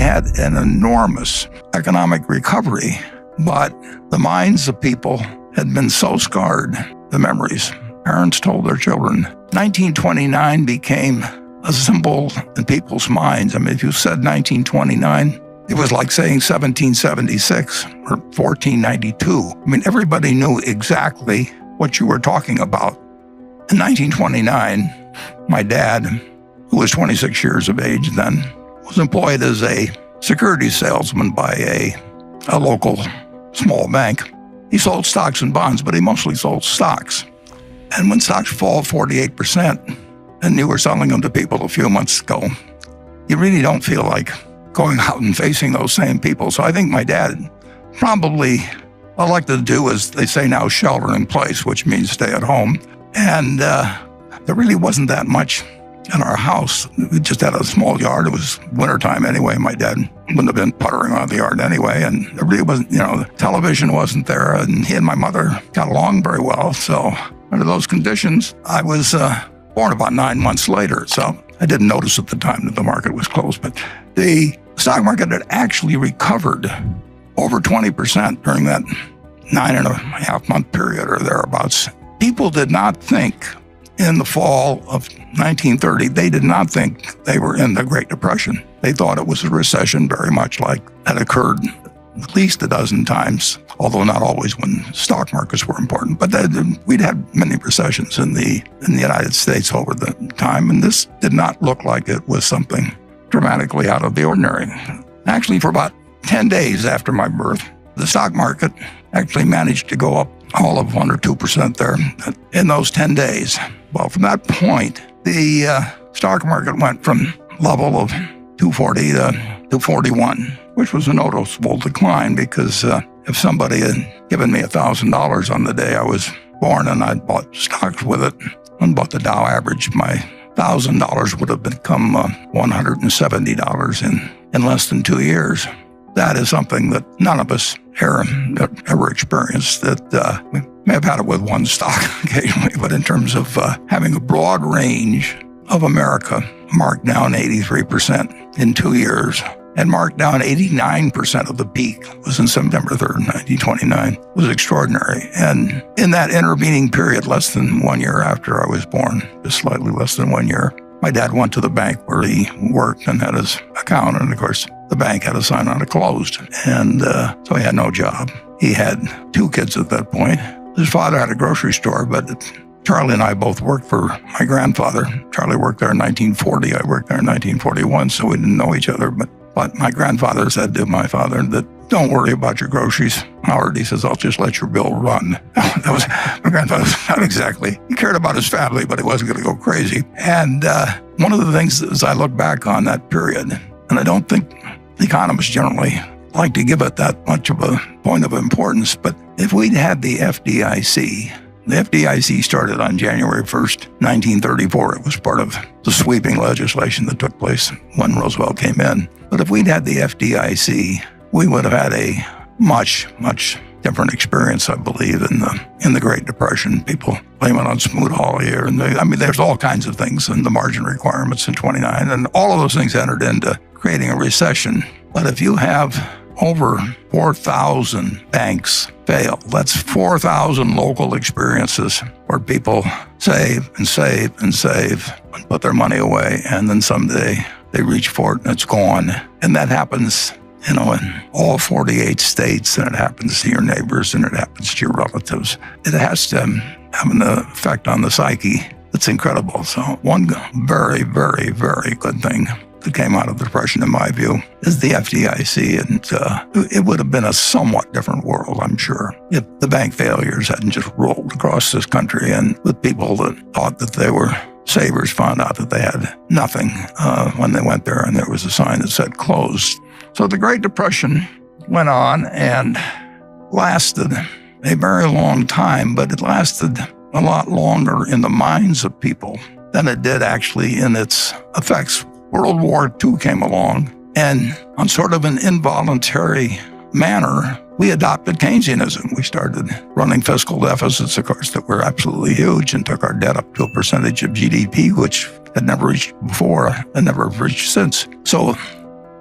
had an enormous economic recovery, but the minds of people had been so scarred, the memories. Parents told their children. 1929 became a symbol in people's minds. I mean, if you said 1929, it was like saying 1776 or 1492. I mean, everybody knew exactly what you were talking about. In 1929, my dad, who was 26 years of age then, was employed as a securities salesman by a local small bank. He sold stocks and bonds, but he mostly sold stocks. And when stocks fall 48%, and you were selling them to people a few months ago, you really don't feel like going out and facing those same people. So I think my dad probably elected to do, as they say now, shelter in place, which means stay at home. And there really wasn't that much in our house. We just had a small yard. It was wintertime anyway. My dad wouldn't have been puttering around the yard anyway. And there really wasn't, the television wasn't there. And he and my mother got along very well. So under those conditions, I was born about 9 months later. So I didn't notice at the time that the market was closed. But the stock market had actually recovered over 20% during that 9.5 month period or thereabouts. People did not think in the fall of 1930, they did not think they were in the Great Depression. They thought it was a recession, very much like had occurred at least a dozen times, although not always when stock markets were important. But we'd had many recessions in the United States over the time, and this did not look like it was something dramatically out of the ordinary. Actually, for about 10 days after my birth, the stock market actually managed to go up all of 1 or 2% there in those 10 days. Well, from that point, the stock market went from level of 240 to 241, which was a noticeable decline because if somebody had given me $1,000 on the day I was born and I'd bought stocks with it and bought the Dow average, my $1,000 would have become $170 in less than 2 years. That is something that none of us ever experienced. That we may have had it with one stock occasionally, but in terms of having a broad range of America marked down 83% in 2 years and marked down 89% of the peak was in September 3rd, 1929, was extraordinary. And in that intervening period, less than 1 year after I was born, just slightly less than 1 year, my dad went to the bank where he worked and had his account. And of course, the bank had a sign on it closed. And so he had no job. He had 2 kids at that point. His father had a grocery store, but Charlie and I both worked for my grandfather. Charlie worked there in 1940. I worked there in 1941, so we didn't know each other. But my grandfather said to my father that, "Don't worry about your groceries, Howard." He says, "I'll just let your bill run." That was my grandfather. Not exactly. He cared about his family, but he wasn't going to go crazy. And one of the things as I look back on that period, and I don't think economists generally like to give it that much of a point of importance, but if we'd had the FDIC started on January 1st, 1934. It was part of the sweeping legislation that took place when Roosevelt came in. But if we'd had the FDIC, we would have had a much, much different experience, I believe, in the Great Depression. People blame it on Smoot-Hawley, there's all kinds of things in the margin requirements in 29, and all of those things entered into creating a recession. But if you have over 4,000 banks fail, that's 4,000 local experiences where people save and save and save and put their money away, and then someday they reach for it and it's gone. And that happens in all 48 states, and it happens to your neighbors, and it happens to your relatives. It has to have an effect on the psyche that's incredible. So one very, very, very good thing that came out of the Depression, in my view, is the FDIC. And it would have been a somewhat different world, I'm sure, if the bank failures hadn't just rolled across this country, and with people that thought that they were savers found out that they had nothing when they went there, and there was a sign that said closed. So the Great Depression went on and lasted a very long time, but it lasted a lot longer in the minds of people than it did actually in its effects. World War II came along, and on sort of an involuntary manner, we adopted Keynesianism. We started running fiscal deficits, of course, that were absolutely huge, and took our debt up to a percentage of GDP, which had never reached before and never reached since. So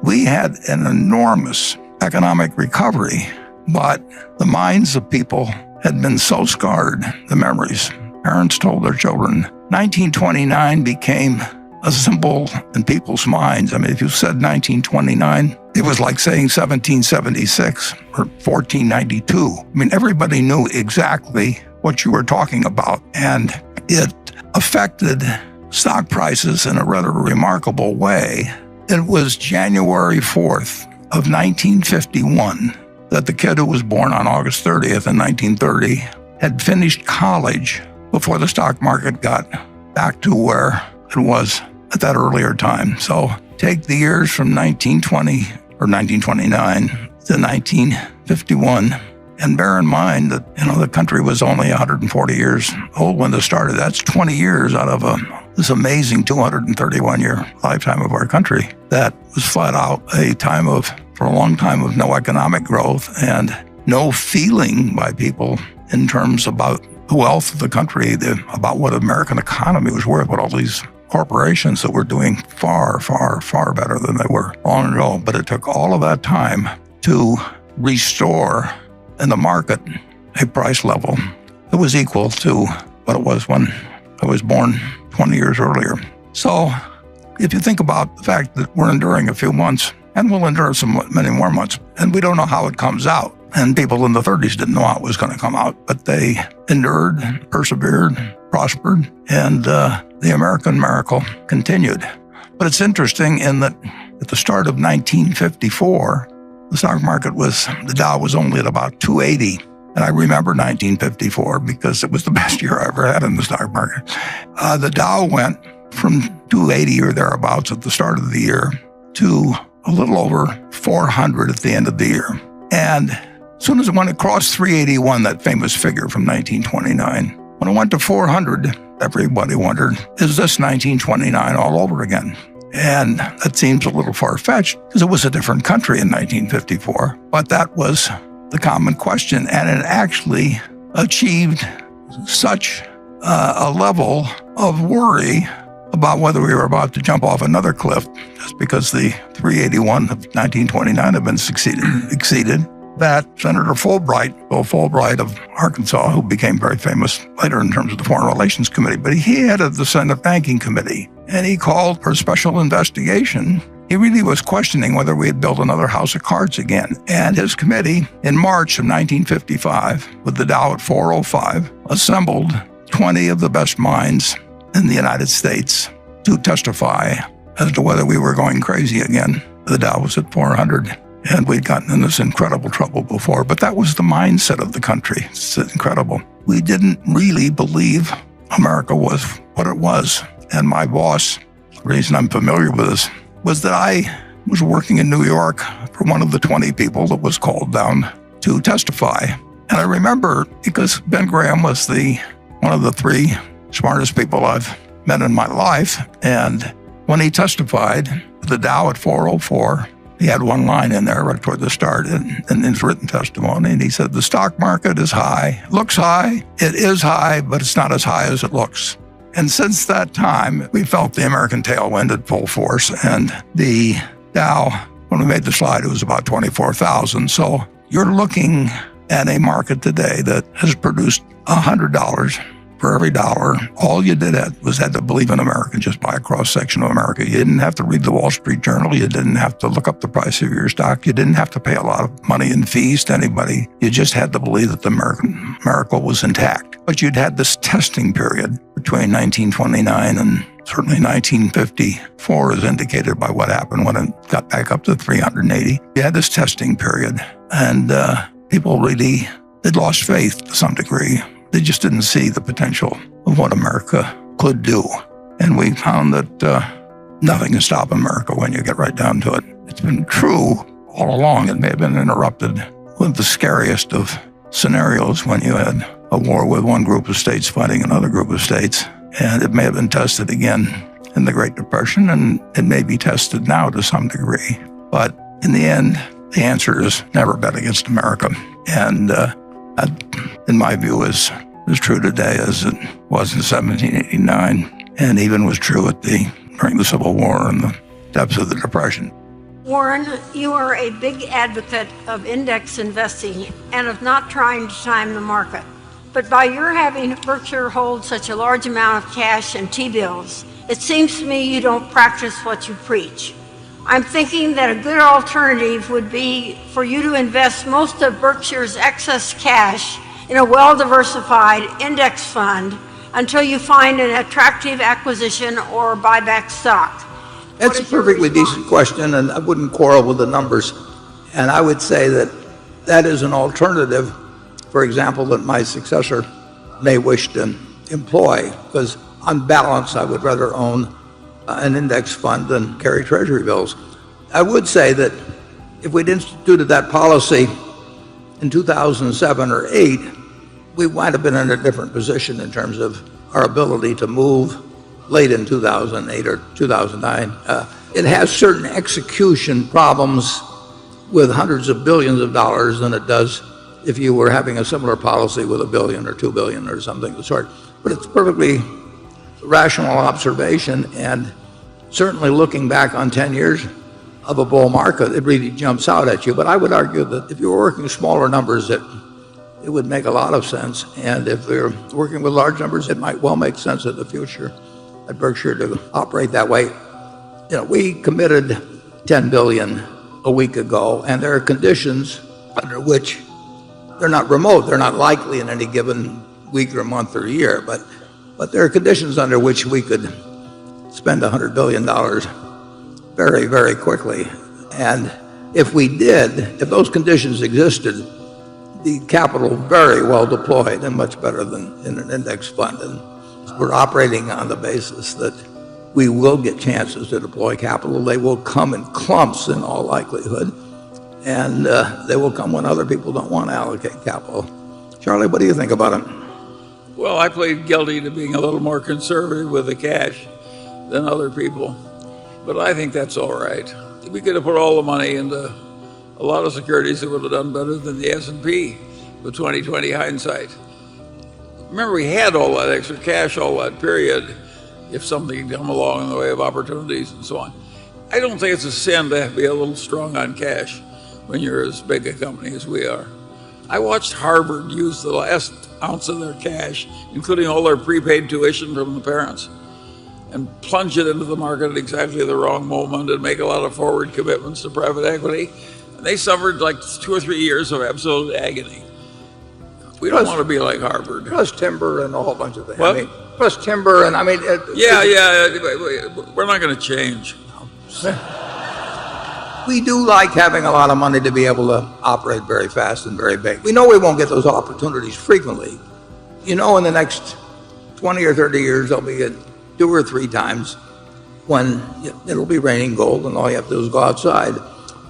We had an enormous economic recovery, but the minds of people had been so scarred, the memories. Parents told their children. 1929 became a symbol in people's minds. I mean, if you said 1929, it was like saying 1776 or 1492. I mean, everybody knew exactly what you were talking about, and it affected stock prices in a rather remarkable way. It was January 4th of 1951 that the kid who was born on August 30th in 1930 had finished college before the stock market got back to where it was at that earlier time. So take the years from 1920 or 1929 to 1951, and bear in mind that, the country was only 140 years old when this started. That's 20 years out of this amazing 231-year lifetime of our country. That was flat out for a long time of no economic growth and no feeling by people in terms about the wealth of the country, about what American economy was worth, what all these corporations that were doing far, far, far better than they were long ago. But it took all of that time to restore in the market a price level that was equal to what it was when I was born 20 years earlier. So if you think about the fact that we're enduring a few months, and we'll endure many more months, and we don't know how it comes out. And people in the 30s didn't know how it was going to come out, but they endured, persevered, prospered, and the American miracle continued. But it's interesting in that at the start of 1954, the stock market the Dow was only at about 280. And I remember 1954 because it was the best year I ever had in the stock market. The Dow went from 280 or thereabouts at the start of the year to a little over 400 at the end of the year. And as soon as it went across 381, that famous figure from 1929, when it went to 400, everybody wondered, is this 1929 all over again? And that seems a little far-fetched because it was a different country in 1954. But that was the common question. And it actually achieved such a level of worry about whether we were about to jump off another cliff, just because the 381 of 1929 had been exceeded, that Senator Bill Fulbright of Arkansas, who became very famous later in terms of the Foreign Relations Committee, but he headed the Senate Banking Committee, and he called for a special investigation. He really was questioning whether we had built another house of cards again. And his committee, in March of 1955, with the Dow at 405, assembled 20 of the best minds in the United States to testify as to whether we were going crazy again. The Dow was at 400, and we'd gotten in this incredible trouble before. But that was the mindset of the country. It's incredible. We didn't really believe America was what it was. And my boss, the reason I'm familiar with this, was that I was working in New York for one of the 20 people that was called down to testify. And I remember, because Ben Graham was one of the 3 smartest people I've met in my life, and when he testified, the Dow at 404, he had one line in there right toward the start in his written testimony, and he said, the stock market is high, looks high, it is high, but it's not as high as it looks. And since that time, we felt the American tailwind at full force, and the Dow, when we made the slide, it was about 24,000. So you're looking at a market today that has produced $100 for every dollar. All you had to believe in America, just buy a cross-section of America. You didn't have to read the Wall Street Journal. You didn't have to look up the price of your stock. You didn't have to pay a lot of money in fees to anybody. You just had to believe that the American miracle was intact. But you'd had this testing period between 1929 and certainly 1954, as indicated by what happened when it got back up to 380. You had this testing period, and people really, they'd lost faith to some degree. They just didn't see the potential of what America could do. And we found that nothing can stop America when you get right down to it. It's been true all along. It may have been interrupted with the scariest of scenarios when you had a war with one group of states fighting another group of states. And it may have been tested again in the Great Depression, and it may be tested now to some degree. But in the end, the answer is never bet against America. And that, in my view, is as true today as it was in 1789, and even was true during the Civil War and the depths of the Depression. Warren, you are a big advocate of index investing and of not trying to time the market. But by your having Berkshire hold such a large amount of cash and T-bills, it seems to me you don't practice what you preach. I'm thinking that a good alternative would be for you to invest most of Berkshire's excess cash in a well-diversified index fund until you find an attractive acquisition or buy back stock. That's a perfectly decent question, and I wouldn't quarrel with the numbers. And I would say that that is an alternative, for example, that my successor may wish to employ, because on balance, I would rather own an index fund than carry treasury bills. I would say that if we'd instituted that policy in 2007 or 8, we might have been in a different position in terms of our ability to move late in 2008 or 2009. It has certain execution problems with hundreds of billions of dollars than it does if you were having a similar policy with $1 billion or $2 billion or something of the sort. But it's perfectly rational observation, and certainly looking back on 10 years of a bull market, it really jumps out at you. But I would argue that if you were working smaller numbers, it would make a lot of sense. And if we're working with large numbers, it might well make sense in the future at Berkshire to operate that way. You know, we committed $10 billion a week ago, and there are conditions under which they're not remote, they're not likely in any given week or month or year, but there are conditions under which we could spend $100 billion very, very quickly. And if we did, if those conditions existed, the capital very well deployed and much better than in an index fund. And we're operating on the basis that we will get chances to deploy capital. They will come in clumps in all likelihood, and they will come when other people don't want to allocate capital. Charlie, what do you think about it? Well, I plead guilty to being a little more conservative with the cash than other people, but I think that's all right. We could have put all the money into a lot of securities that would have done better than the S&P with 20/20 hindsight. Remember, we had all that extra cash all that period if something had come along in the way of opportunities and so on. I don't think it's a sin to be a little strong on cash when you're as big a company as we are. I watched Harvard use the last ounce of their cash, including all their prepaid tuition from the parents, and plunge it into the market at exactly the wrong moment and make a lot of forward commitments to private equity. And they suffered like 2 or 3 years of absolute agony. We don't want to be like Harvard. Plus timber and a whole bunch of things. What? I mean, plus timber and We're not going to change. We do like having a lot of money to be able to operate very fast and very big. We know we won't get those opportunities frequently. You know, in the next 20 or 30 years, there'll be 2 or 3 times when it'll be raining gold and all you have to do is go outside.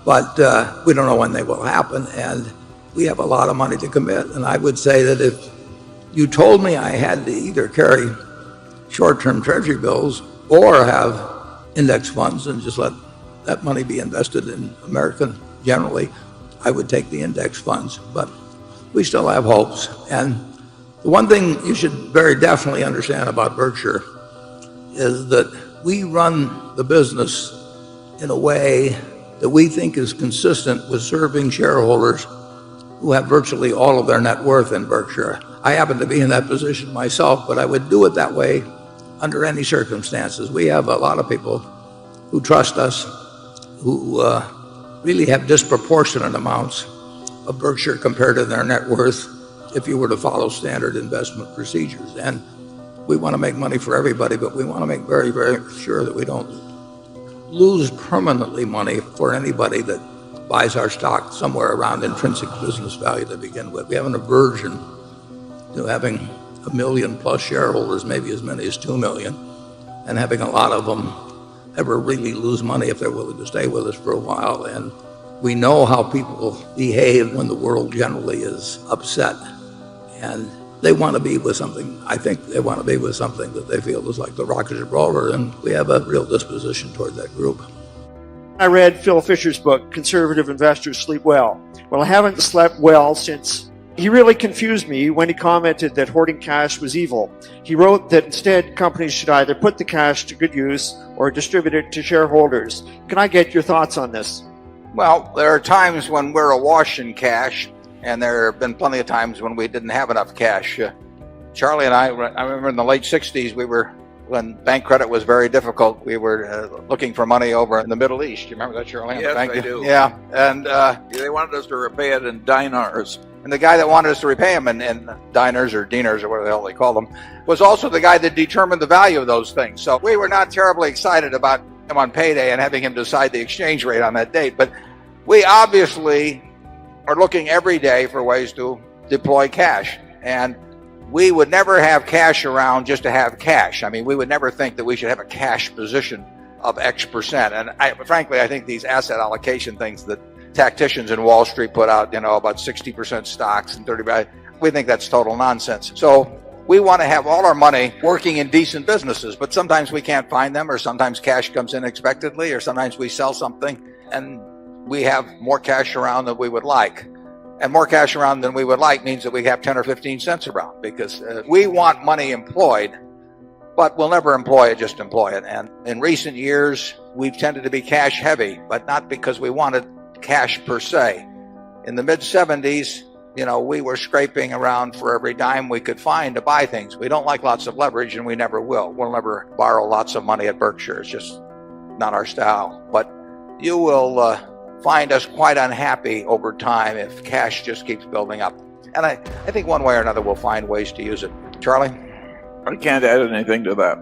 But we don't know when they will happen, and we have a lot of money to commit. And I would say that if you told me I had to either carry short-term treasury bills or have index funds and just let that money be invested in American generally, I would take the index funds. But we still have hopes. And the one thing you should very definitely understand about Berkshire is that we run the business in a way that we think is consistent with serving shareholders who have virtually all of their net worth in Berkshire. I happen to be in that position myself, but I would do it that way under any circumstances. We have a lot of people who trust us, who really have disproportionate amounts of Berkshire compared to their net worth if you were to follow standard investment procedures. And we want to make money for everybody, but we want to make very, very sure that we don't lose permanently money for anybody that buys our stock somewhere around intrinsic business value to begin with. We have an aversion to having 1 million plus shareholders, maybe as many as 2 million, and having a lot of them ever really lose money if they're willing to stay with us for a while. And we know how people behave when the world generally is upset, and they want to be with something. I think they want to be with something that they feel is like the Rock of Gibraltar, and we have a real disposition toward that group. I read Phil Fisher's book, Conservative Investors Sleep Well. Well, I haven't slept well since He really confused me when he commented that hoarding cash was evil. He wrote that instead companies should either put the cash to good use or distribute it to shareholders. Can I get your thoughts on this? Well, there are times when we're awash in cash, and there have been plenty of times when we didn't have enough cash. Charlie and I remember in the late 60s, when bank credit was very difficult, we were looking for money over in the Middle East. You remember that, Charlie? Yes, I do. Yeah, and They wanted us to repay it in dinars. and the guy that wanted us to repay him in diners or dinars or whatever the hell they call them was also the guy that determined the value of those things. So we were not terribly excited about him on payday and having him decide the exchange rate on that date. But we obviously are looking every day for ways to deploy cash. And we would never have cash around just to have cash. I mean, we would never think that we should have a cash position of X percent. And frankly, I think these asset allocation things that tacticians in Wall Street put out, about 60% stocks and 30%, we think that's total nonsense. So we want to have all our money working in decent businesses, but sometimes we can't find them, or sometimes cash comes in unexpectedly, or sometimes we sell something and we have more cash around than we would like. And more cash around than we would like means that we have 10 or 15 cents around, because we want money employed, but we'll never employ it, just employ it. And in recent years, we've tended to be cash heavy, but not because we wanted cash per se. In the mid-70s, we were scraping around for every dime we could find to buy things. We don't like lots of leverage, and we never will. We'll never borrow lots of money at Berkshire. It's just not our style. But you will find us quite unhappy over time if cash just keeps building up. And I think one way or another we'll find ways to use it. Charlie? I can't add anything to that.